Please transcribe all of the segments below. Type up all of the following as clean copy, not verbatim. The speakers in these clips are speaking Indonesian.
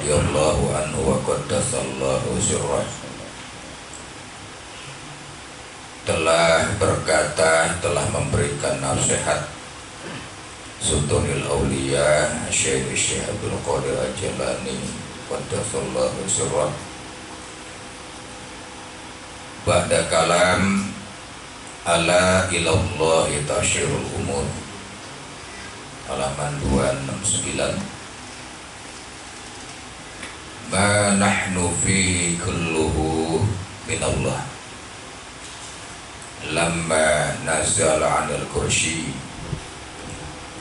radhiyallahu anhu wa qaddasallahu sirrah telah berkata, telah memberikan nasihat Sultanul Auliya Syekh Abdul Qadir Al-Jilani qaddasallahu sirrah ba'da kalam ala ilallahi tasyirul umur halaman 269. Ma nahnu fihi kulluhu minallah lamma nazala 'anil kursi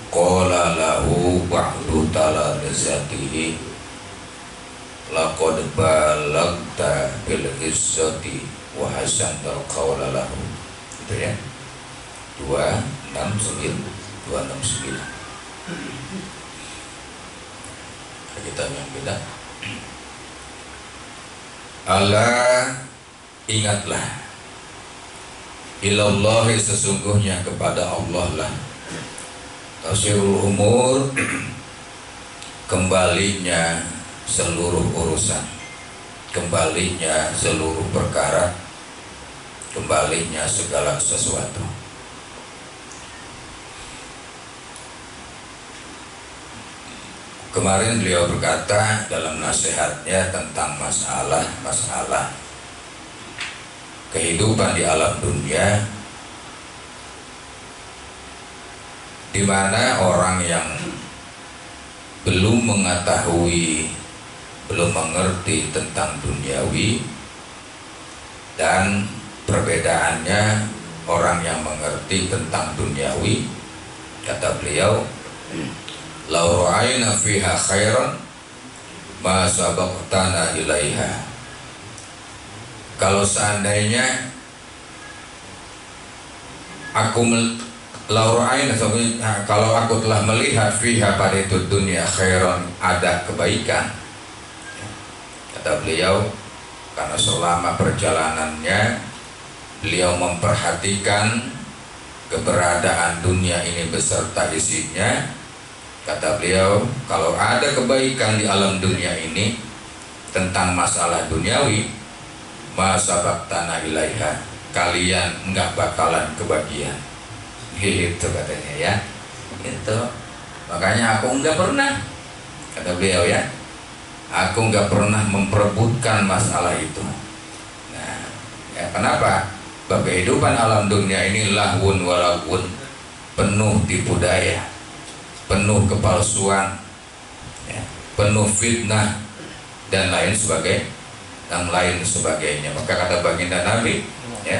qala lahu ba'du talanizatihi laqad balagta bil izzati wa hasantal qawla lahu. Itu ya 269 kita yang beda. Allah, ingatlah, ilallahi sesungguhnya kepada Allah lah tasirul umur kembalinya seluruh urusan, kembalinya seluruh perkara, kembalinya segala sesuatu. Kemarin beliau berkata dalam nasihatnya tentang masalah kehidupan di alam dunia, di mana orang yang belum mengetahui, belum mengerti tentang duniawi, dan perbedaannya orang yang mengerti tentang duniawi, kata beliau, lau ra'ayna fiha khairan ma sabaqtana ilaiha. Kalau seandainya kalau aku telah melihat fiha pada itu dunia khairan, ada kebaikan, kata beliau, karena selama perjalanannya beliau memperhatikan keberadaan dunia ini beserta isinya. Kata beliau, kalau ada kebaikan di alam dunia ini tentang masalah duniawi, masabak tanah ilaiha, kalian enggak bakalan kebagian. Itu katanya ya. Itu. Makanya aku enggak pernah, kata beliau ya, aku enggak pernah memperebutkan masalah itu. Nah, ya kenapa? Bahwa kehidupan alam dunia ini lahwun walawun, penuh tipu daya, penuh kepalsuan, ya, penuh fitnah dan lain sebagainya. Maka kata baginda Nabi, ya,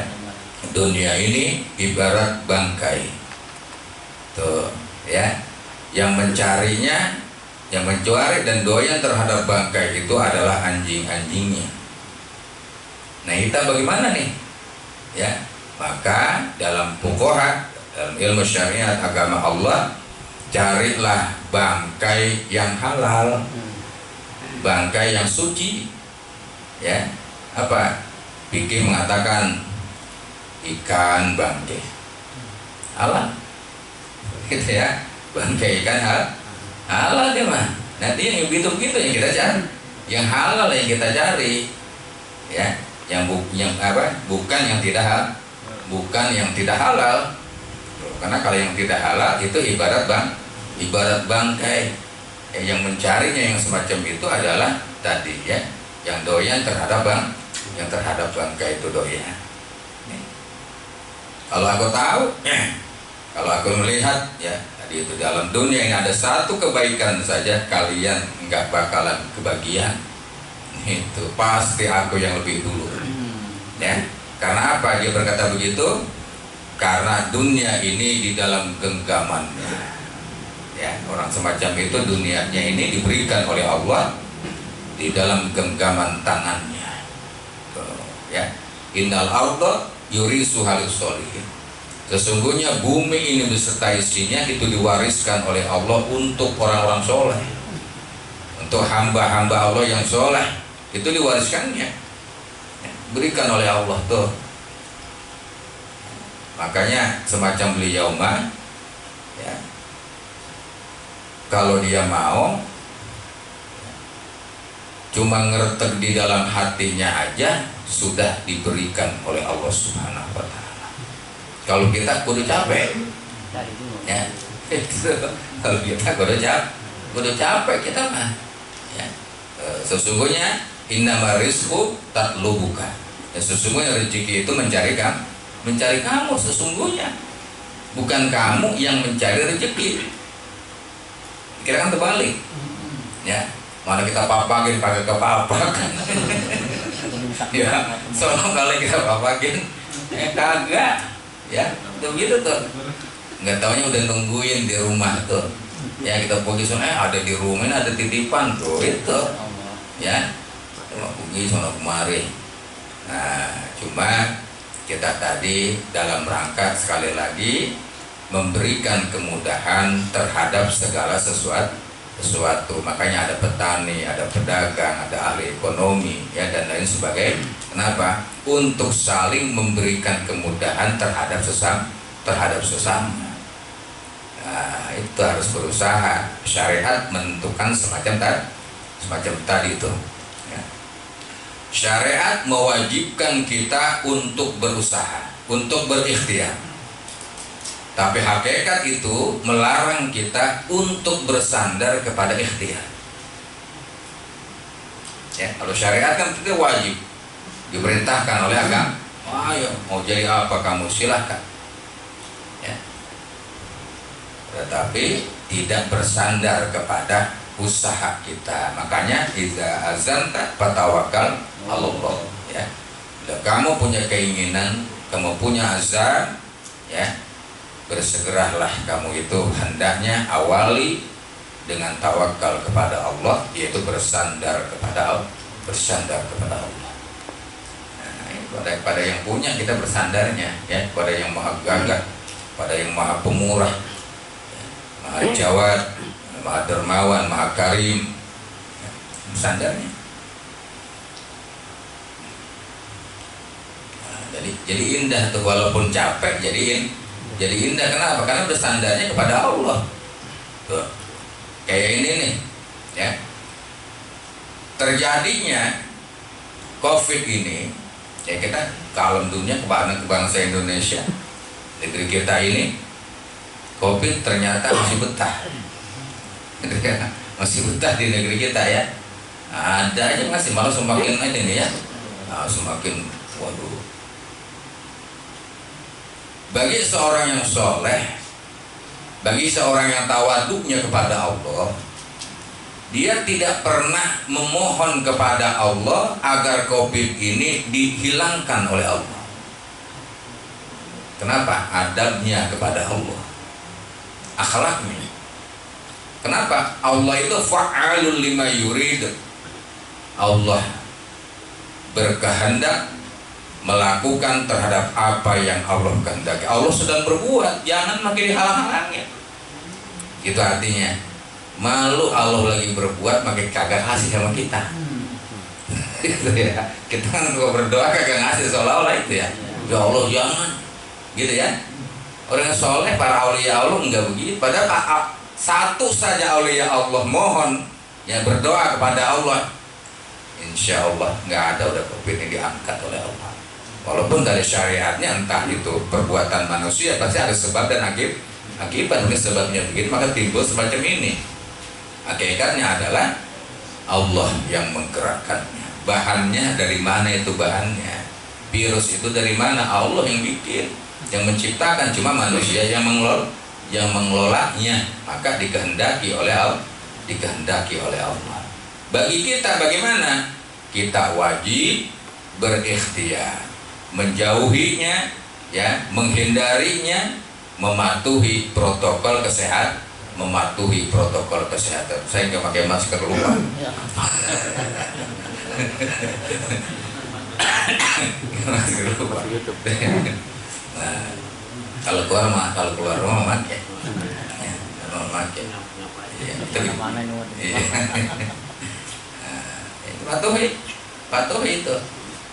dunia ini ibarat bangkai. Tuh, ya, yang mencarinya, yang mencari dan doyan terhadap bangkai itu adalah anjing-anjingnya. Nah, kita bagaimana nih? Ya, maka dalam fuqaha, dalam ilmu syariat agama Allah, carilah bangkai yang halal, bangkai yang suci. Ya, apa? Fikih mengatakan ikan bangkai halal, gitu ya. Bangkai ikan halal dia mah. Nanti yang begitu-begitu yang kita cari, yang halal yang kita cari, ya. Bukan yang tidak halal. Karena kalau yang tidak halal itu ibarat bangkai. Yang mencarinya yang semacam itu adalah tadi ya, yang doyan terhadap bangkai itu doyan. Kalau aku tahu, kalau aku melihat ya, tadi itu dalam dunia ini ada satu kebaikan saja, kalian nggak bakalan kebagian. Itu pasti aku yang lebih dulu. Ya, karena apa dia berkata begitu? Karena dunia ini di dalam genggamannya, ya, orang semacam itu dunianya ini diberikan oleh Allah di dalam genggaman tangannya. Ya, innal arda yurisuha lis-sholihin. Sesungguhnya bumi ini beserta isinya itu diwariskan oleh Allah untuk orang-orang soleh, untuk hamba-hamba Allah yang soleh, itu diwariskannya. Berikan oleh Allah tuh. Makanya semacam beliau mah, ya, kalau dia mau cuma ngeretek di dalam hatinya aja sudah diberikan oleh Allah Subhanahu wa taala. Kalau kita kudu capek. Ya. Kalau kita kudu capek kita mah. Ya. Sesungguhnya innama rizqu tatlubuka. Ya, sesungguhnya rezeki itu mencari kamu sesungguhnya. Bukan kamu yang mencari rezeki. Kira kan terbalik. Ya. Mana kita papakin pakai kepapak. Ya, soalnya kalau kita papakin kagak. Ya, tuh gitu tuh. Nggak taunya udah nungguin di rumah tuh. Ya, kita pergi ada di rumah, ini ada titipan tuh itu. Ya, cuma pergi sono kemari. Nah, cuma kita tadi dalam rangka sekali lagi memberikan kemudahan terhadap segala sesuatu. Makanya ada petani, ada pedagang, ada ahli ekonomi, ya, dan lain sebagainya. Kenapa? Untuk saling memberikan kemudahan terhadap sesama. Nah, itu harus berusaha. Syariat menentukan semacam tadi itu. Ya. Syariat mewajibkan kita untuk berusaha, untuk berikhtiar. Tapi hakikat itu melarang kita untuk bersandar kepada ikhtiar. Ya, kalau syariat kan itu wajib, diperintahkan oleh agama. Ayo, mau jadi apa kamu silahkan. Ya. Tetapi tidak bersandar kepada usaha kita. Makanya idza azanta fatawakkal 'alallah. Ya. Bila kamu punya keinginan, kamu punya azam, ya, bersegeralah kamu itu hendaknya awali dengan tawakal kepada Allah, yaitu bersandar kepada Allah. Nah, pada yang punya kita bersandarnya, ya, pada yang maha gagah, pada yang maha pemurah, maha jawad, maha dermawan, maha karim, ya, bersandarnya. Nah, jadi indah tuh, walaupun capek jadi indah. Kenapa? Karena bersandarnya kepada Allah. Tuh. Kayak ini nih, ya. Terjadinya COVID ini, ya, kita ke alam dunia, ke bangsa Indonesia, negeri kita ini, COVID ternyata masih betah. Masih betah di negeri kita, ya. Ada aja masih, malah semakin ini, ya. Nah, semakin waduh. Bagi seorang yang soleh, bagi seorang yang tawaduknya kepada Allah, dia tidak pernah memohon kepada Allah agar COVID ini dihilangkan oleh Allah. Kenapa? Adabnya kepada Allah, akhlaknya. Kenapa? Allah itu fa'alul lima yurid. Allah berkehendak melakukan terhadap apa yang Allah kehendaki. Allah sedang berbuat, jangan makin dihalang-halangnya. Itu artinya malu Allah lagi berbuat makin kagak ngasih sama kita. Gitu ya. Kita kan kalau berdoa kagak ngasih seolah-olah itu ya. Ya Allah jangan. Gitu ya. Orang soleh, para aulia Allah enggak begitu. Padahal satu saja aulia Allah mohon, ya, berdoa kepada Allah, insya Allah nggak ada udah COVID ini diangkat oleh Allah. Walaupun dari syariatnya entah itu perbuatan manusia pasti ada sebab dan akibat. Ini sebabnya begitu maka timbul semacam ini. Hakikatnya adalah Allah yang menggerakkannya. Bahannya dari mana itu bahannya? Virus itu dari mana? Allah yang bikin, yang menciptakan, cuma manusia yang mengelolanya. Maka dikehendaki oleh Allah. Bagi kita bagaimana? Kita wajib berikhtiar, menjauhinya, ya, menghindarinya, mematuhi protokol kesehatan. Saya nggak pakai masker, lupa. Masker lupa. Nah, kalau keluar rumah pakai. Ya, pakai. Iya, patuhi itu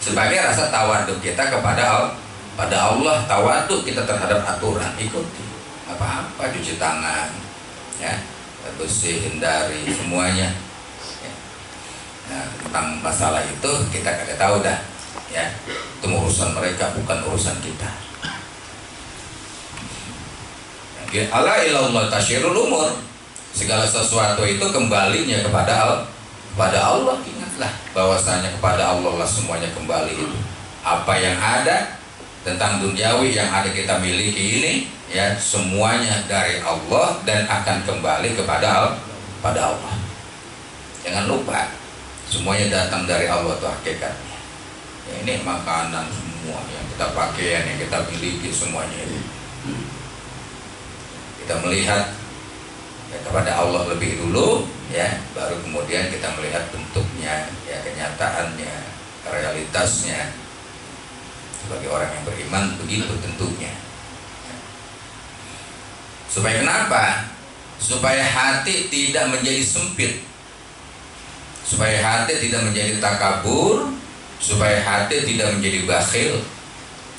sebagai rasa tawaduk kita kepada Allah, tawaduk kita terhadap aturan, ikuti. Apa-apa, cuci tangan, ya, bersih, hindari semuanya, ya. Nah, tentang masalah itu kita kagak tahu dah, ya. Itu urusan mereka, bukan urusan kita. Ala ilallah tasyirul umur. Segala sesuatu itu kembalinya kepada Allah. Ingatlah bahwasanya kepada Allah lah semuanya kembali itu. Apa yang ada tentang duniawi yang ada kita miliki ini, ya, semuanya dari Allah dan akan kembali kepada Allah. Jangan lupa, semuanya datang dari Allah itu hakikatnya. Ya, ini makanan semua yang kita pakai, yang kita miliki semuanya itu. Kita melihat ya kepada Allah lebih dulu, ya, baru kemudian kita melihat bentuknya, ya, kenyataannya, realitasnya. Sebagai orang yang beriman begitu tentunya. Supaya kenapa? Supaya hati tidak menjadi sempit, supaya hati tidak menjadi takabur, supaya hati tidak menjadi bakhil,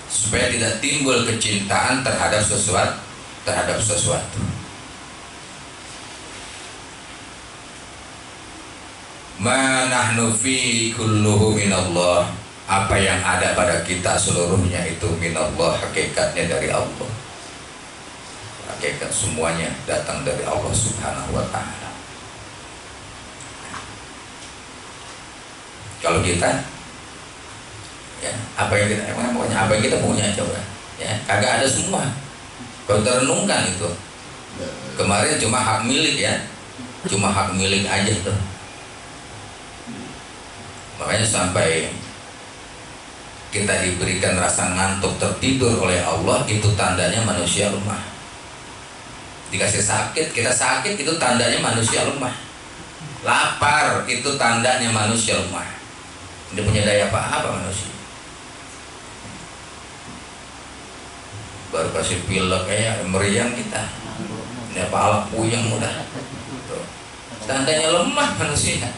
supaya tidak timbul kecintaan terhadap sesuatu. Ma nahnu fi kulluhu minallah. Apa yang ada pada kita seluruhnya itu minallah, hakikatnya dari Allah. Hakikat semuanya datang dari Allah Subhanahu wa ta'ala. Kalau kita, ya, apa yang kita punya coba, ya, kagak ada semua. Kalau kita renungkan itu, kemarin cuma hak milik, ya, cuma hak milik aja tuh. Makanya sampai kita diberikan rasa ngantuk tertidur oleh Allah, itu tandanya manusia lemah. Dikasih sakit, kita sakit, itu tandanya manusia lemah. Lapar, itu tandanya manusia lemah. Tidak punya daya apa-apa manusia. Baru kasih pilek kayak meriang kita, ini apa puyeng udah. Tandanya lemah manusia.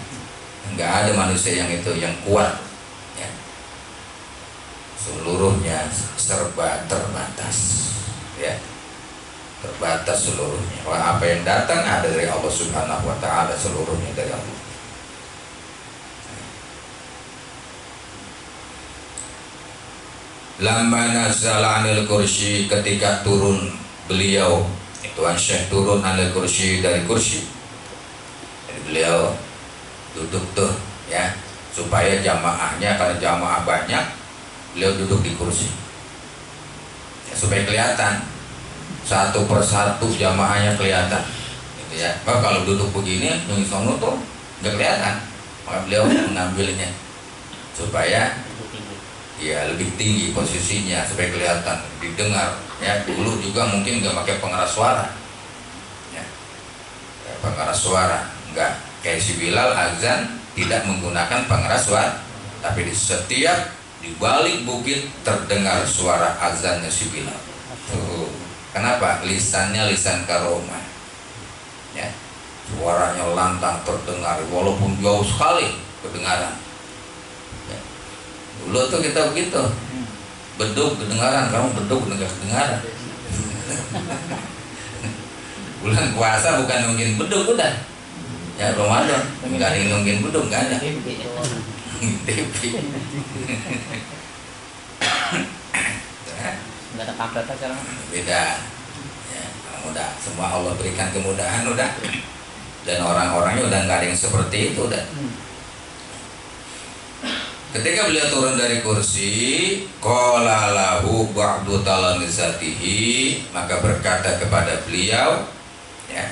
Enggak ada manusia yang itu yang kuat, ya. Seluruhnya serba terbatas, ya, terbatas seluruhnya. Wah, apa yang datang ada dari Allah Subhanahu wa ta'ala, seluruhnya dari Allah. Lamma nazala 'anil kursi, ketika turun beliau, itu Syekh turun 'anil kursi, dari kursi. Jadi beliau duduk tuh, ya, supaya jamaahnya, karena jamaah banyak, beliau duduk di kursi, ya, supaya kelihatan satu persatu jamaahnya kelihatan, gitu ya. Maka kalau duduk begini, yang sono tuh nggak kelihatan, maka beliau mengambilnya supaya ya lebih tinggi posisinya, supaya kelihatan, didengar, ya. Dulu juga mungkin nggak pakai pengeras suara, ya, pengeras suara nggak. Kayak si Bilal azan tidak menggunakan pengeras suara, tapi di setiap, di balik bukit terdengar suara azannya si Bilal. Kenapa? Lisannya lisan karomah, ya, suaranya lantang terdengar walaupun jauh sekali kedengaran, ya. Dulu tuh kita begitu, beduk kedengaran, kamu beduk nggak kedengaran. Bulan puasa bukan mungkin beduk udah. Ya Ramadan, nggak ada yang nungguin buduk, nggak ada. Nggak ada kampret sekarang. Beda. Ya, mudah. Semua Allah berikan kemudahan udah. Dan orang-orangnya udah nggak ada yang seperti itu udah. Ketika beliau turun dari kursi, qala lahu ba'du talamizatihi, maka berkata kepada beliau, ya,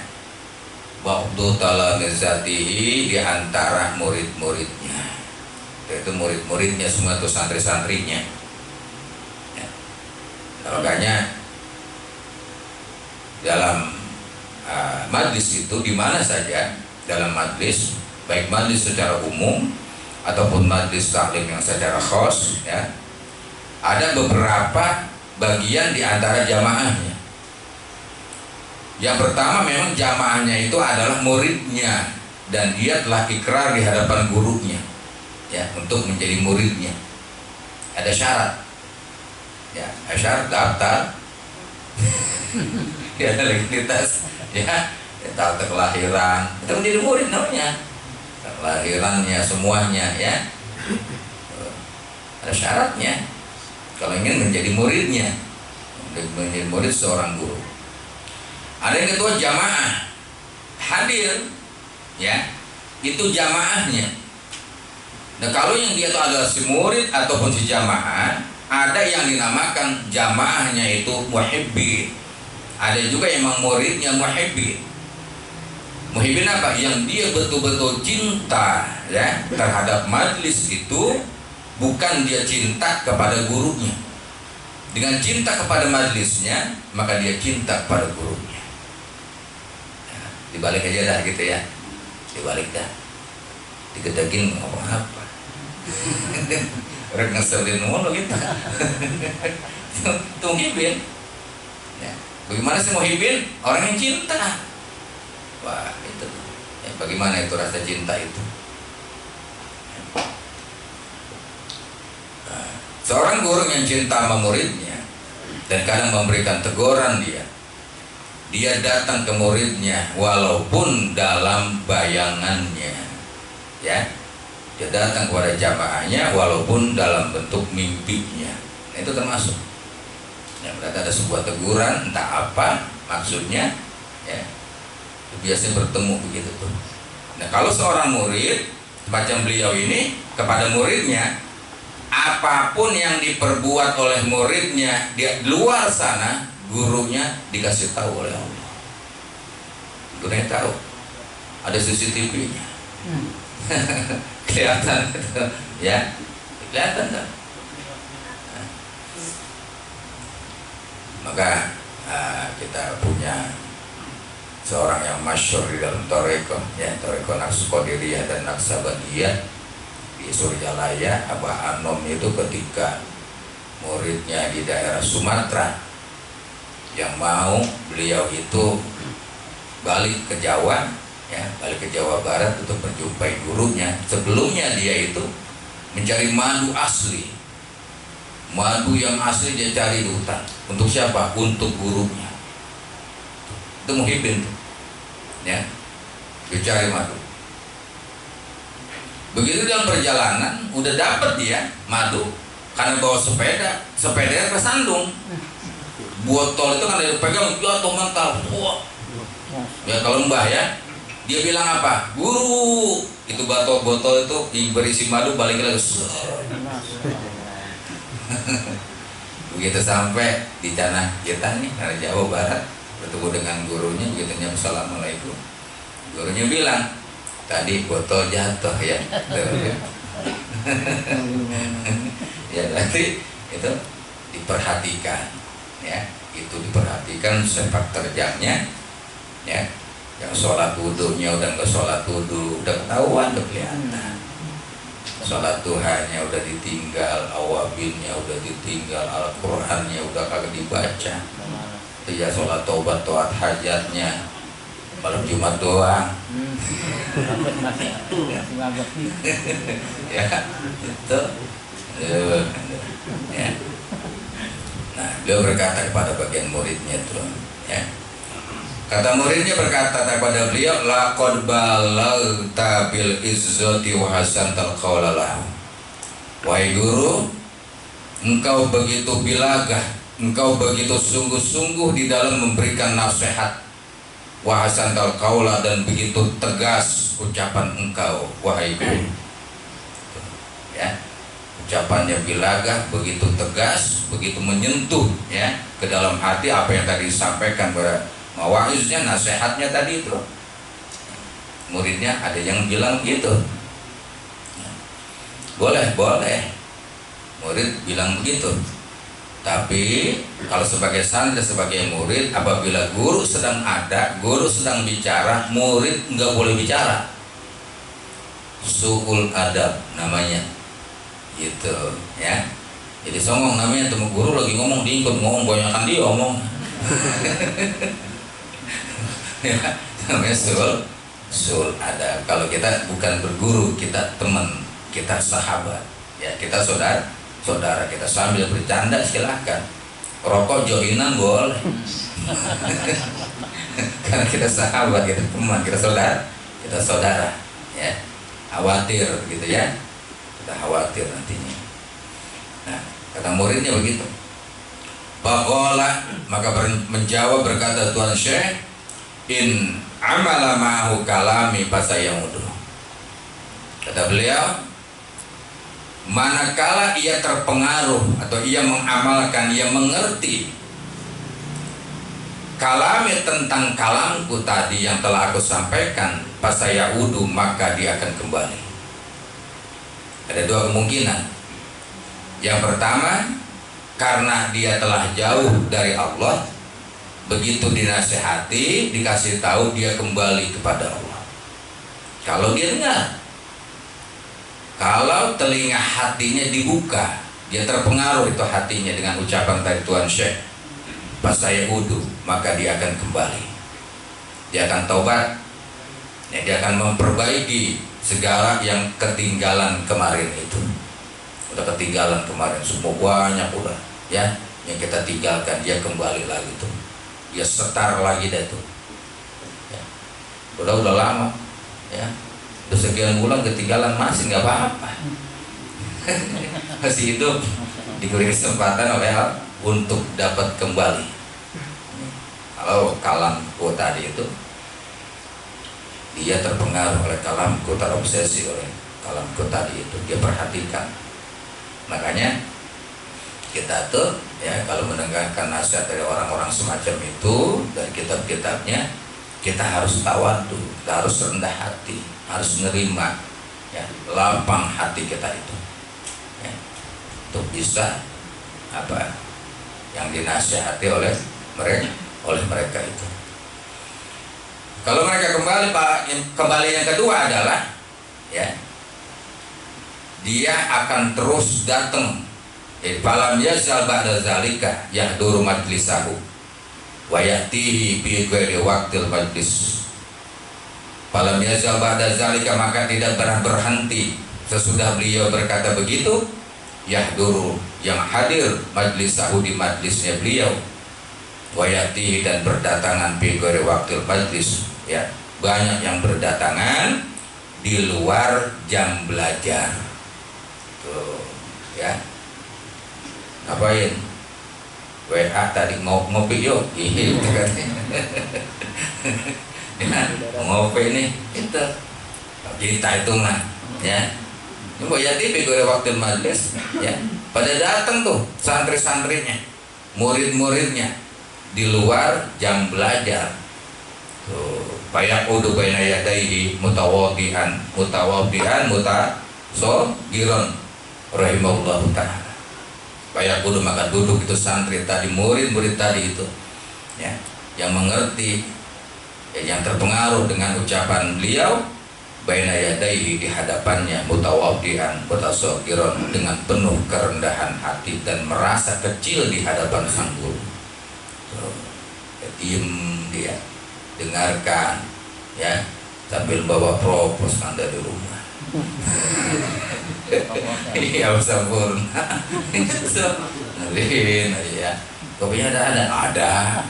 ba'du talamizatihi, di antara murid-muridnya, yaitu murid-muridnya semua itu santri-santrinya, ya. Makanya dalam majlis itu, di mana saja dalam majlis, baik majlis secara umum ataupun majlis taklim yang secara khos, ya, ada beberapa bagian di antara jamaahnya. Yang pertama, memang jamaahnya itu adalah muridnya dan dia telah ikrar di hadapan gurunya, ya, untuk menjadi muridnya. Ada syarat, ya, syarat daftar, ya, legalitas, ya, daftar kelahiran, itu menjadi murid namanya. lahirannya semuanya ya. Ada syaratnya kalau ingin menjadi muridnya, menjadi murid seorang guru. Ada yang kedua jamaah, hadir ya, itu jamaahnya. Nah kalau yang dia itu adalah si murid ataupun si jamaah, ada yang dinamakan jamaahnya itu muhibbin, ada juga emang muridnya muhibbin. Muhibbin apa? Yang dia betul-betul cinta ya terhadap majlis itu, bukan dia cinta kepada gurunya. Dengan cinta kepada majlisnya, maka dia cinta kepada gurunya. Nah, dibalik aja dah gitu ya, dibalik dah, digedegin ngomong apa? Orang ngeselin mulu gitu. Itu muhibbin. Ya. Bagaimana sih muhibbin? Orang yang cinta. Wah itu ya, bagaimana itu rasa cinta itu? Nah, seorang guru yang cinta sama muridnya dan kadang memberikan teguran dia datang ke muridnya walaupun dalam bayangannya ya, dia datang kepada jamaahnya walaupun dalam bentuk mimpinya. Nah, itu termasuk ya, berarti ada sebuah teguran entah apa maksudnya ya. Biasanya bertemu begitu tuh. Nah kalau seorang murid macam beliau ini kepada muridnya, apapun yang diperbuat oleh muridnya di luar sana, gurunya dikasih tahu oleh Allah. Gurunya tahu, ada CCTV-nya. Kelihatan gitu, ya, kelihatan kan? Maka kita punya seorang yang masyhur di dalam Toreko ya, Toreko Naqsqadiriyah dan Naqsabandiyah di Surjalaya, Abah Anom itu ketika muridnya di daerah Sumatera yang mau beliau itu balik ke Jawa ya, balik ke Jawa Barat untuk menjumpai gurunya. Sebelumnya dia itu mencari madu asli, madu yang asli dia cari di hutan. Untuk siapa? Untuk gurunya. Itu muhibbin ya, dicari madu. Begitu dalam perjalanan udah dapat dia madu, karena bawa sepedanya kesandung, botol itu kan dia pegang jatuh mental. Wah ya kalau mbah ya, dia bilang apa? Guru, itu botol itu berisi madu balik lagi. Begitu sampai di tanah kita nih, dari Jawa Barat, bertemu dengan gurunya, begitu nyapa assalamualaikum, gurunya bilang tadi botol jatuh ya. Ya berarti itu diperhatikan ya, itu diperhatikan sepak terjangnya ya. Yang sholat wudhunya udah nggak sholat wudhu, udah ketahuan, udah kelihatan. Sholat duhanya udah ditinggal, awabinnya udah ditinggal, Al-Qurannya udah kagak dibaca. Ya sholat taubat toat hajatnya malam Jumat doang. Ya itu ya. Nah beliau berkata kepada bagian muridnya itu ya, kata muridnya berkata kepada beliau, laqad balagta bil izzati wa hasantal qawla lahu. Wahai guru, engkau begitu bilagah, engkau begitu sungguh-sungguh di dalam memberikan nasihat, wa hasantal qawla, dan begitu tegas ucapan engkau wahai guru. Ya, ucapannya bilagah, begitu tegas, begitu menyentuh ya ke dalam hati apa yang tadi disampaikan pada mawaiznya, nasihatnya tadi itu. Muridnya ada yang bilang gitu, boleh murid bilang begitu. Tapi kalau sebagai santri, sebagai murid, apabila guru sedang ada, guru sedang bicara, murid nggak boleh bicara. Su'ul adab namanya gitu ya. Jadi songong namanya, temu guru lagi ngomong diikut ngomong, banyakan dia ngomong. Ya, namanya sul ada. Kalau kita bukan berguru, kita teman, kita sahabat ya, kita saudara kita sambil bercanda silahkan, rokok joinan boleh. Karena kita sahabat, kita teman, kita saudara ya. khawatir gitu ya, kita khawatir nantinya. Nah, kata muridnya begitu. Faqala, maka menjawab berkata Tuan Syekh, in amala ma'ahu kalami fasayamudu. Kata beliau, manakala ia terpengaruh atau ia mengamalkan, ia mengerti kalami tentang kalamku tadi yang telah aku sampaikan, fasayaudu, maka dia akan kembali. Ada dua kemungkinan. Yang pertama, karena dia telah jauh dari Allah, begitu dinasihati, dikasih tahu, dia kembali kepada Allah. Kalau dia dengar, kalau telinga hatinya dibuka, dia terpengaruh itu hatinya dengan ucapan dari Tuan Syekh, pas saya wudu, maka dia akan kembali. Dia akan taubat, ya, dia akan memperbaiki segala yang ketinggalan kemarin itu. Udah ketinggalan kemarin, semua banyak udah, ya, yang kita tinggalkan, dia kembali lagi tuh. Dia setar lagi dah tuh. Ya. Udah lama, ya. Udah sekian bulan ketinggalan masih nggak apa-apa. Masih hidup, diberi kesempatan oleh Allah untuk dapat kembali. Kalau kalamku tadi itu, dia terpengaruh oleh kalamku, terobsesi oleh kalamku tadi itu, dia perhatikan. Makanya kita tuh ya kalau mendengarkan nasihat dari orang-orang semacam itu dari kitab-kitabnya, kita harus tawadhu, kita harus rendah hati, harus menerima, ya, lapang hati kita itu, ya, untuk bisa apa yang dinasihati oleh mereka itu. Kalau mereka kembali, Pak, kembali yang kedua adalah, ya, dia akan terus datang. Falam yazal ba'da zalika yahduru majlisahu wa ya'tihi bi ghairi waqtil majlis. Falam yazal ba'da zalika, maka tidak pernah berhenti sesudah beliau berkata begitu, yahduru, yang hadir, majlisahu, di majlisnya beliau, wa ya'tihi, dan berdatangan bi ghairi waqtil majlis, ya, banyak yang berdatangan di luar jam belajar. Tuh, ya. Ngapain? WA tadi ngopi yuk, iya, ya, ngopi nih, itu kita itu mah, ya. Ini mau jadi gue waktu majelis, ya. Pada datang tuh santri-santrinya, murid-muridnya di luar jam belajar. Tuh, bayak udu baina yadaihi mutawaddian mutasogiron rahimahullahu ta'ala. Bayak udu, maka duduk itu santri tadi, murid-murid tadi itu, ya, yang mengerti, ya, yang terpengaruh dengan ucapan beliau, baina yadaihi, di hadapannya, mutawaddian mutasogiron, dengan penuh kerendahan hati dan merasa kecil di hadapan sang guru. Ya, diem dia, dengarkan, ya, sambil bawa proposal dari rumah. Iya, sempurna. Ngerin, ya. Kopinya ada.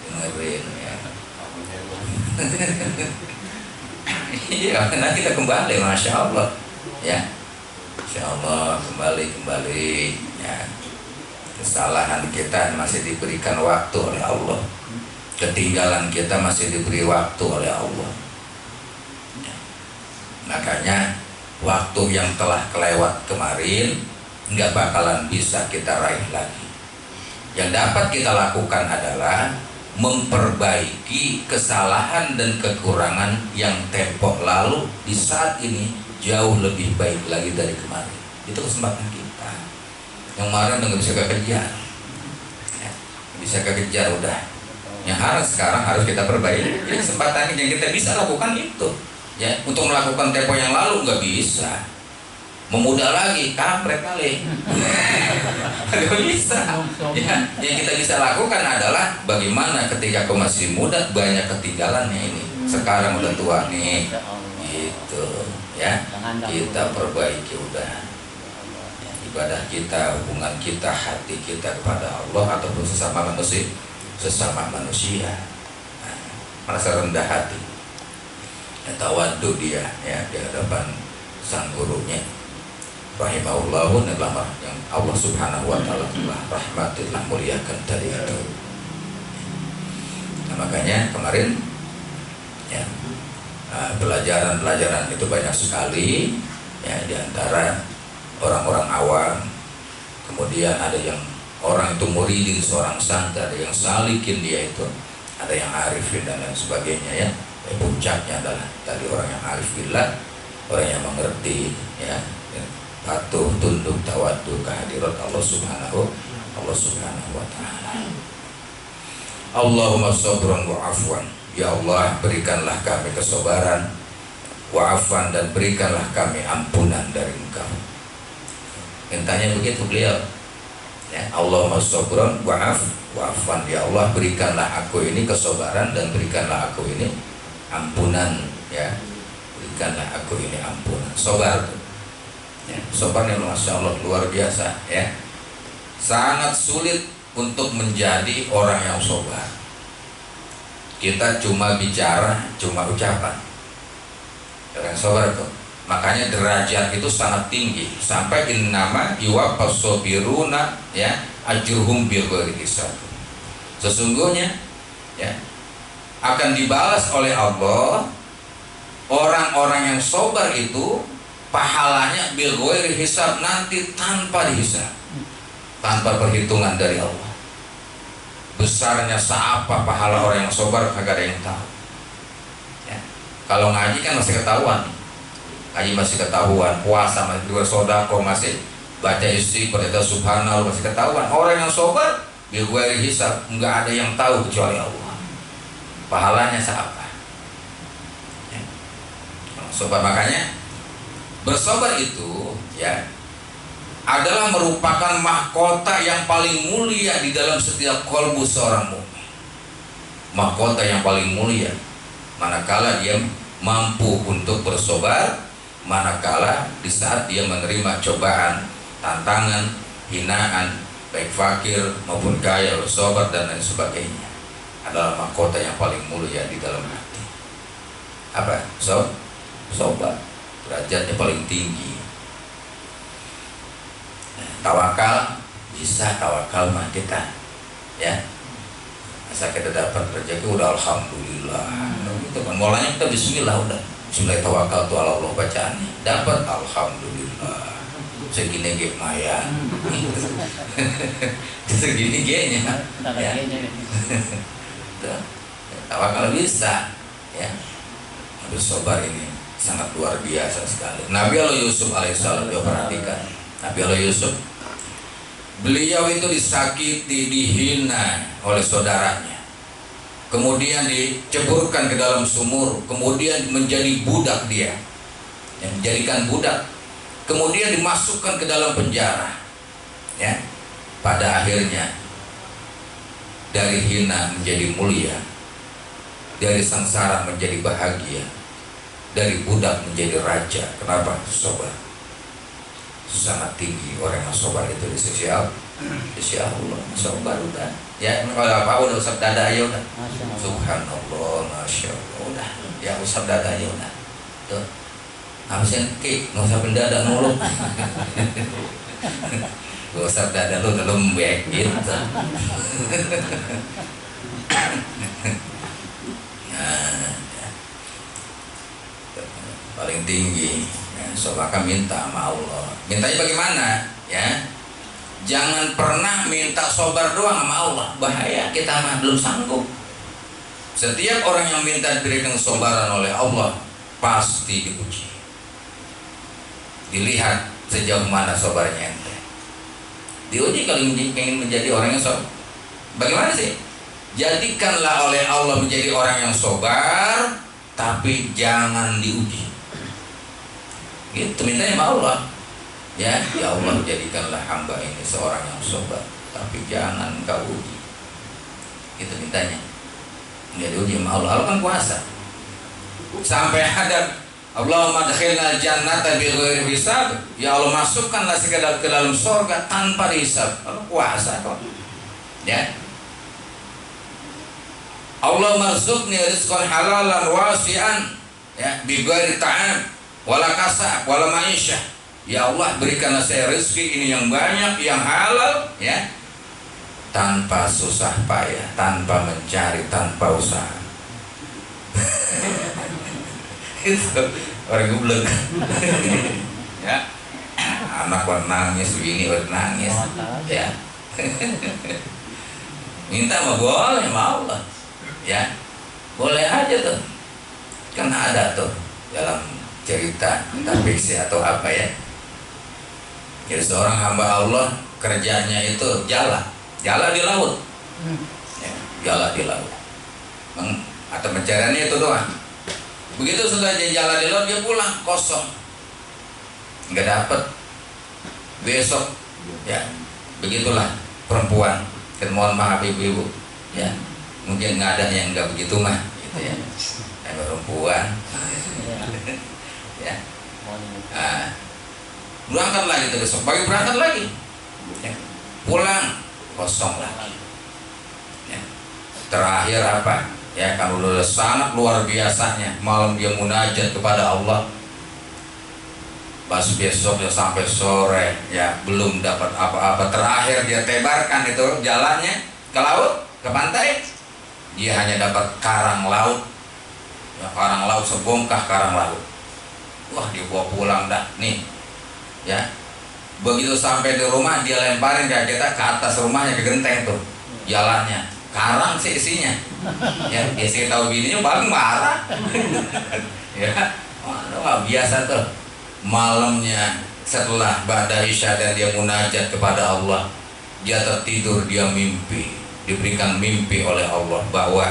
Ngerin, ya. Iya, nah kita kembali, masya Allah, ya, masya Allah, kembali, ya. Kesalahan kita masih diberikan waktu oleh Allah, ketinggalan kita masih diberi waktu oleh Allah. Makanya waktu yang telah kelewat kemarin nggak bakalan bisa kita raih lagi. Yang dapat kita lakukan adalah memperbaiki kesalahan dan kekurangan yang tempo lalu di saat ini jauh lebih baik lagi dari kemarin. Itu kesempatan kita. Yang kemarin nggak bisa kekejar, ya, bisa kekejar udah. Yang sekarang harus kita perbaiki. Jadi kesempatan yang kita bisa lakukan itu. Ya, untuk melakukan tempo yang lalu nggak bisa. Memudah lagi, kampret kali. Nggak bisa. Ya, yang kita bisa lakukan adalah bagaimana ketika kau masih muda banyak ketinggalannya ini. Sekarang udah tua nih, gitu. Ya, kita perbaiki udah. Ya, ibadah kita, hubungan kita, hati kita kepada Allah ataupun sesama manusia, nah, merasa rendah hati. tawadhu dia ya di hadapan sang gurunya. Rahimahullahu adalah yang Allah Subhanahu wa taala telah rahmati, telah muliakan tadi itu. Nah, makanya kemarin ya pelajaran-pelajaran itu banyak sekali ya, di antara orang-orang awam, kemudian ada yang orang itu muridin seorang santri, ada yang salikin dia itu, ada yang arifin dan lain sebagainya ya. Puncaknya adalah tadi orang yang arif billah, orang yang mengerti ya, patuh, tunduk, tawadhu kehadirat Allah Subhanahu wa taala. Allahumma sabran wa afwan. Ya Allah, berikanlah kami kesabaran, wa afwan, dan berikanlah kami ampunan dari Engkau. Mintanya begitu beliau. Ya, Allahumma sabran wa afwan. Ya Allah, berikanlah aku ini kesabaran dan berikanlah aku ini ampunan ya. Berikanlah aku ini ampunan. Sabar. Ya, sabarnya Masya Allah luar biasa ya. Sangat sulit untuk menjadi orang yang sabar. Kita cuma bicara, cuma ucapan. Orang sabar itu, makanya derajat itu sangat tinggi. Sampai innama yuwaffas sabiruna ya ajruhum bighairi hisab. Sesungguhnya ya akan dibalas oleh Allah orang-orang yang sabar itu, pahalanya bighairi hisab, nanti tanpa dihisab, tanpa perhitungan dari Allah. Besarnya seapa pahala orang yang sabar kagak ada yang tahu ya. Kalau ngaji kan masih ketahuan, ngaji masih ketahuan, puasa masih dua, sodako masih, baca istighfar, berdoa subhanallah masih ketahuan. Orang yang sabar bighairi hisab, enggak ada yang tahu kecuali Allah pahalanya seapa ya. Sabar, makanya bersabar itu ya adalah merupakan mahkota yang paling mulia di dalam setiap kalbu seorang mukmin. Mahkota yang paling mulia manakala dia mampu untuk bersabar, manakala di saat dia menerima cobaan, tantangan, hinaan, baik fakir maupun kaya, bersabar dan lain sebagainya, adalah mahkota yang paling mulia di dalam hati. Apa? Sabar, derajatnya paling tinggi. Tawakal, bisa tawakal mah kita ya, asal kita dapat rezeki udah alhamdulillah gitu kan. Mulanya kita bismillah, udah bismillah, tawakal tuh Allah bacaannya, dapat alhamdulillah. Segini ge maya segini ge nya ya. Tawakal bisa ya. Bersabar ini sangat luar biasa sekali. Nabi Allah Yusuf alaihissalam, dia perhatikan Nabi Allah Yusuf, beliau itu disakiti, dihina oleh saudaranya, kemudian diceburkan ke dalam sumur, kemudian menjadi budak dia, yang dijadikan budak, kemudian dimasukkan ke dalam penjara, ya. Pada akhirnya dari hina menjadi mulia, dari sengsara menjadi bahagia, dari budak menjadi raja. Kenapa? Sabar. Sangat tinggi orang yang sabar itu di sisi Allah. Sisi Allah, sabar udah. Ya, kalau apa udah usap dada aja udah. Subhanallah, masya Allah udah. Ya usap dada aja udah. Tuh. Habisin ki, nggak usah dada nuluk. Gak usap dada lu udah lembek gitu. Nah, ya. Paling tinggi. So maka minta sama Allah. Mintanya bagaimana? Ya, jangan pernah minta sabar doang sama Allah. Bahaya, kita mah belum sanggup. Setiap orang yang minta diberikan kesabaran oleh Allah pasti diuji. Dilihat sejauh mana sabarnya ente. Diuji kalau ingin menjadi orang yang sabar. Bagaimana sih? Jadikanlah oleh Allah menjadi orang yang sabar, tapi jangan diuji. Gitu mintanya sama Allah. Ya Allah, jadikanlah hamba ini seorang yang sabar, tapi jangan kau uji. Itu mintanya. Nggak diuji sama Allah. Allah kan kuasa. Sampai ada Allahumma adkhilna jannata bighairi hisab. Ya Allah, masukkanlah ke dalam surga tanpa dihisab. Allah kuasa kok. Ya. Allahumma rzuqni rizqan halalan wasi'an. ya, bighairi ta'am wala kasab wala ma'isyah. Ya Allah, berikanlah saya rezeki ini yang banyak, yang halal, ya, tanpa susah payah, tanpa mencari, tanpa usaha. Itu orang goblok. Ya, anak nangis, bini nangis, ya. Minta mah boleh sama Allah, ya, boleh aja tuh, kan ada tuh dalam cerita entah fiksi atau apa ya. Jadi seorang hamba Allah kerjanya itu jala di laut, ya, jala di laut, atau pencariannya itu doang. Begitu sudah dia jala di laut, dia pulang kosong, nggak dapet. Besok, ya, begitulah perempuan. Mohon maaf ibu-ibu, ya, mungkin nggak ada yang nggak begitu mah, gitu ya. Yang perempuan, ya, berangkat lagi tuh besok pagi, berangkat lagi, ya, pulang kosong lagi, ya. Terakhir apa? Ya, kalau udah sangat luar biasanya, malam dia munajat kepada Allah. Pas besoknya sampai sore, ya, belum dapat apa-apa. Terakhir dia tebarkan itu jalannya ke laut, ke pantai. Dia hanya dapat karang laut, ya, karang laut sebongkah karang laut. Wah, dia bawa pulang dah nih, ya. Begitu sampai di rumah, dia lemparin kita ke atas rumahnya, ke genteng tuh jalannya, karang sih isinya, ya. Biasanya tahu bininya paling marah. Ya, nggak biasa tuh. Malamnya setelah ba'da isya dan dia munajat kepada Allah, dia tertidur, dia mimpi, diberikan mimpi oleh Allah bahwa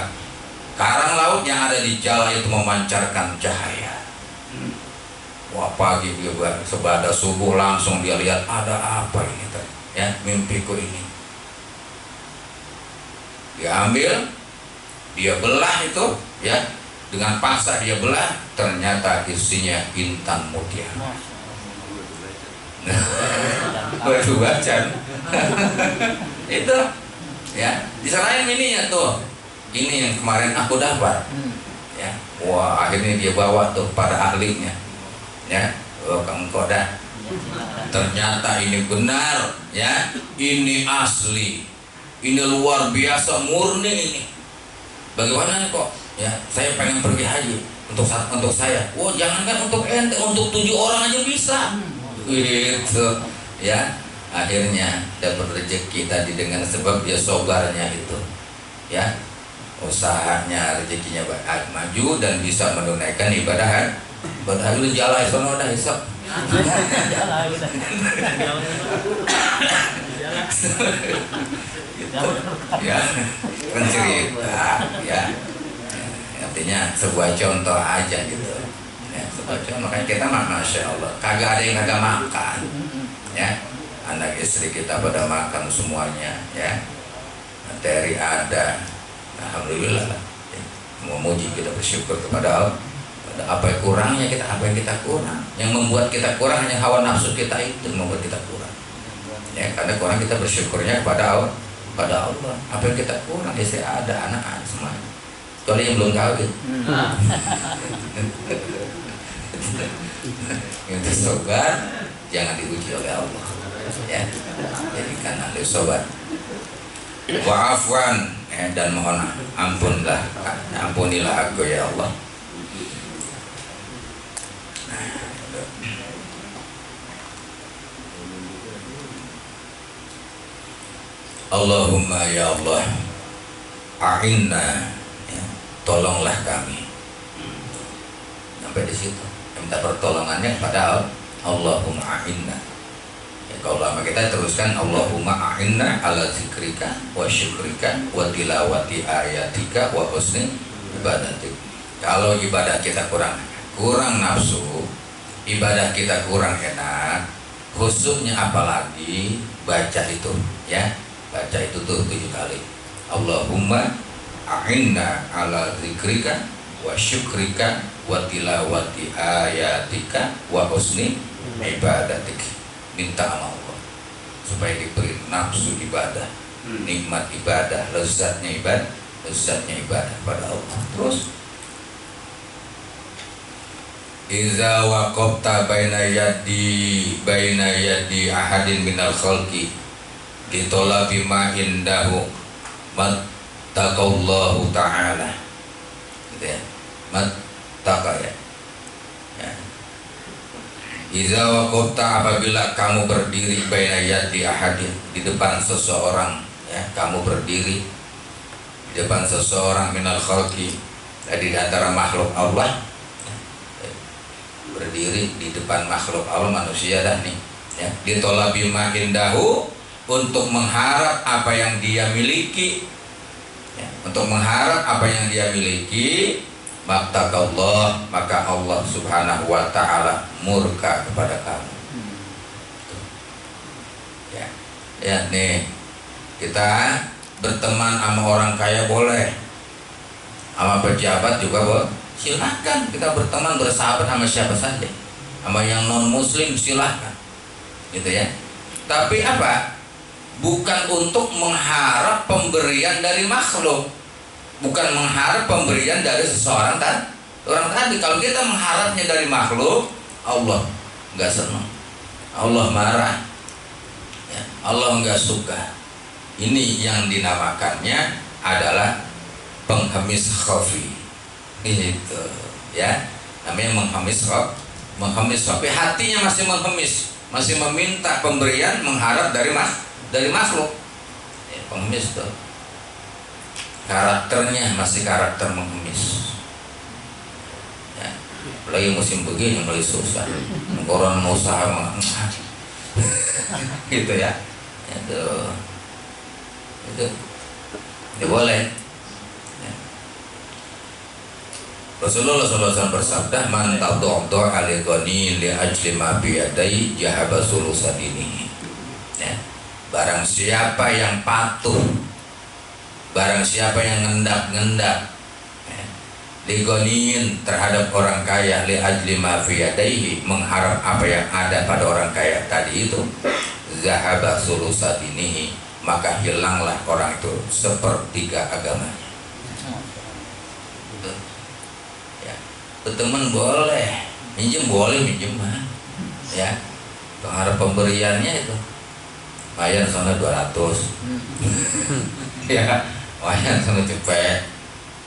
karang laut yang ada di jala itu memancarkan cahaya. Wah, pagi dia sebada subuh langsung dia lihat ada apa ini, ya, mimpiku ini. Dia ambil, dia belah itu, ya, dengan paksa dia belah, ternyata isinya intan mutiara. Baru baca. Itu, ya, diserahin ininya tuh. Ini yang kemarin aku dapat, ya. Wah, akhirnya dia bawa tuh pada ahlinya, ya. Oh, kamu koda. Ternyata ini benar, ya. Ini asli. Ini luar biasa, murni ini. Bagaimana kok? Ya, saya pengen pergi haji untuk saya. Oh, jangankan untuk ente, untuk 7 orang aja bisa. Gitu, ya. Akhirnya dapat rezeki tadi dengan sebab dia sobarnya itu, ya. Usahanya, rezekinya maju dan bisa menunaikan ibadah. Ibadah itu jalan sono dah hisap. Ya, kan cerita, ya. Artinya sebuah contoh aja gitu, ya, sebuah contoh. Makanya kita masya Allah kagak ada yang kagak makan, ya. Anak istri kita pada makan semuanya, ya. Materi ada, alhamdulillah lah, ya. Memuji, kita bersyukur kepada Allah. Apa yang kurangnya kita, apa yang kita kurang, yang membuat kita kurang hanya hawa nafsu kita itu yang membuat kita kurang, ya. Karena kurang kita bersyukurnya kepada Allah, Apa yang kita kurang, istri ada, anak ada semuanya. Kecuali yang belum kawin. Itu sobat, jangan diuji oleh Allah, ya. Jadikan ahli sobat. Wa'afwan, ya, dan mohon ampunilah aku ya Allah. Allahumma ya Allah, a'inna, ya, tolonglah kami. Sampai di situ minta pertolongannya kepada Allahumma a'inna. Ya, kalau lama kita teruskan Allahumma a'inna ala zikrika wa syukrika wa tilawati ayatika wa husni ibadatik. Kalau ibadah kita kurang nafsu, ibadah kita kurang enak, khusyuknya apalagi baca itu, ya. Baca itu tuh 7 kali. Allahumma a'inna ala zikrika wa syukrika wa tilawati ayatika wa husni ibadatik. Minta sama Allah supaya diberi nafsu ibadah, nikmat ibadah, lezatnya ibadah pada Allah. Terus Iza waqafta baina yadi ahadin minal khalqi litolabi ma indahu mattaqallahu ta'ala, gitu ya, mattaqa ya. Iza waqafta, apabila kamu berdiri baina yadi ahadin, di depan seseorang, ya, kamu berdiri di depan seseorang minal khalqi, di antara makhluk Allah, berdiri di depan makhluk Allah, manusia dah nih, ya, ditolabi ma indahu, untuk mengharap apa yang dia miliki, ya, untuk mengharap apa yang dia miliki, mattaqallah, maka Allah Subhanahu wa ta'ala murka kepada kamu. Ya, ya nih, kita berteman sama orang kaya boleh, sama pejabat juga boleh. Silahkan kita berteman, bersahabat sama siapa saja, sama yang non muslim silahkan, gitu ya. Tapi apa? Bukan untuk mengharap pemberian dari makhluk, bukan mengharap pemberian dari seseorang orang tadi. Kalau kita mengharapnya dari makhluk, Allah nggak senang, Allah marah, ya, Allah nggak suka. Ini yang dinamakannya adalah penghemis khafi. Itu ya, namanya menghemis khafi. Hatinya masih menghemis, masih meminta pemberian, mengharap dari makhluk, ya, penghemis tuh. Karakternya masih karakter menghemis, ya. Apalagi musim begini mulai susah, orang mau usaha gitu ya, itu boleh. Rasulullah SAW bersabda, man tadhu'dhu al-ghani li ajli ma bi yadai jahaba sulusan ini, ya. Barang siapa yang patuh, barang siapa yang ngendap-ngendap, ya, lighanin, terhadap orang kaya, li ajli ma fi yadaihi, mengharap apa yang ada pada orang kaya tadi itu, zahaba sulusan ini, maka hilanglah orang itu sepertiga agamanya. Berteman boleh, minjem boleh, minjem mah, ya. Pengharap pemberiannya itu bayar sana 200 ya, bayar sana cepet,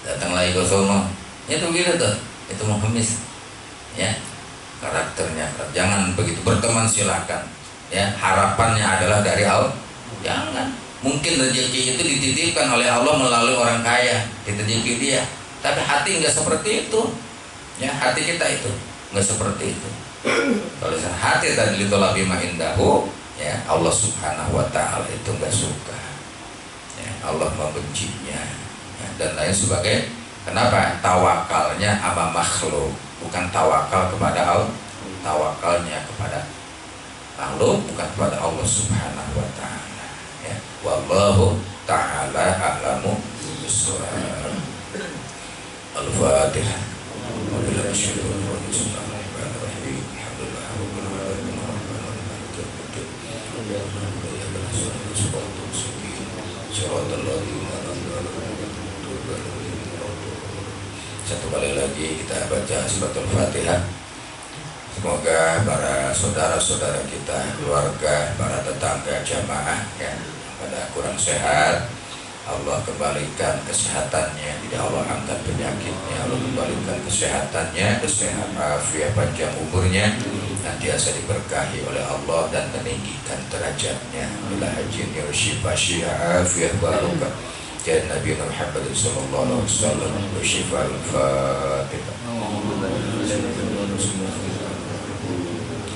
datang lagi ke sono, itu gitu tuh, itu menghemis, ya, karakternya. Jangan begitu. Berteman silakan, ya, harapannya adalah dari Allah. Jangan, mungkin rezeki itu dititipkan oleh Allah melalui orang kaya, rezeki dia, tapi hati nggak seperti itu. Ya, hati kita itu nggak seperti itu. Kalau hati tadi litolabi ma indahu, ya, Allah Subhanahu wa ta'ala itu nggak suka, ya, Allah membencinya, ya, dan lain sebagainya. Kenapa? Tawakalnya sama makhluk, bukan tawakal kepada Allah. Tawakalnya kepada makhluk, bukan kepada Allah Subhanahu wa ta'ala, ya. Wallahu ta'ala a'lamu bishawab. Al-Fatihah. Satu kali lagi kita baca suratul Fatihah. Semoga para saudara-saudara kita, keluarga, para tetangga jamaah, ya, pada kurang sehat, Allah kembalikan kesehatannya, tidak Allah angkat penyakitnya, Allah kembalikan kesehatannya, kesehatan afiat panjang umurnya, nantiasa diberkahi oleh Allah dan meninggikan derajatnya. Bila hajin ya syifa syifa afiat barokah. Ya Nabi Muhammad sallallahu alaihi wasallam syifa al-Fatihah.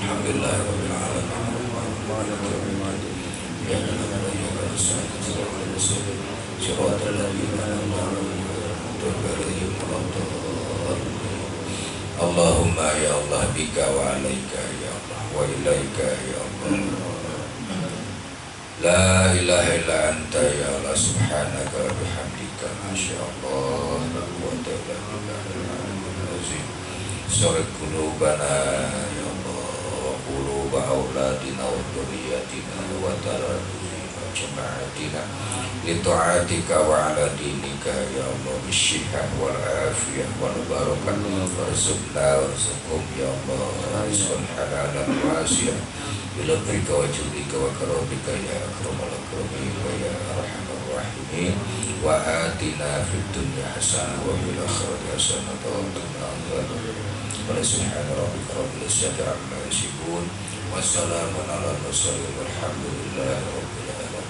Alhamdulillah rabbil alamin. Ya Allahumma ya Allah bika wa alaika ya Allah wa ilaika ya Allah. La ilaha illa anta ya Allah subhanaka wa bihamdika masya Allah la quwwata illa billah. Sorry qulubana ya Allah wa quluba auladina wa dhurriyyatina wa taraduna جماعتنا لطاعتك وعلى دينك يا الله بالشفاء والعافية والبركة وارزقهم يا الله رزقا حلالا واسعا بلطفك وجودك وكرمك يا أكرم الأكرمين ويا أرحم الراحمين وآتنا في الدنيا حسنة وفي الآخرة حسنة وقنا عذاب النار سبحان ربك رب العزة عما يصفون والسلام على المرسلين والحمد لله رب العالمين.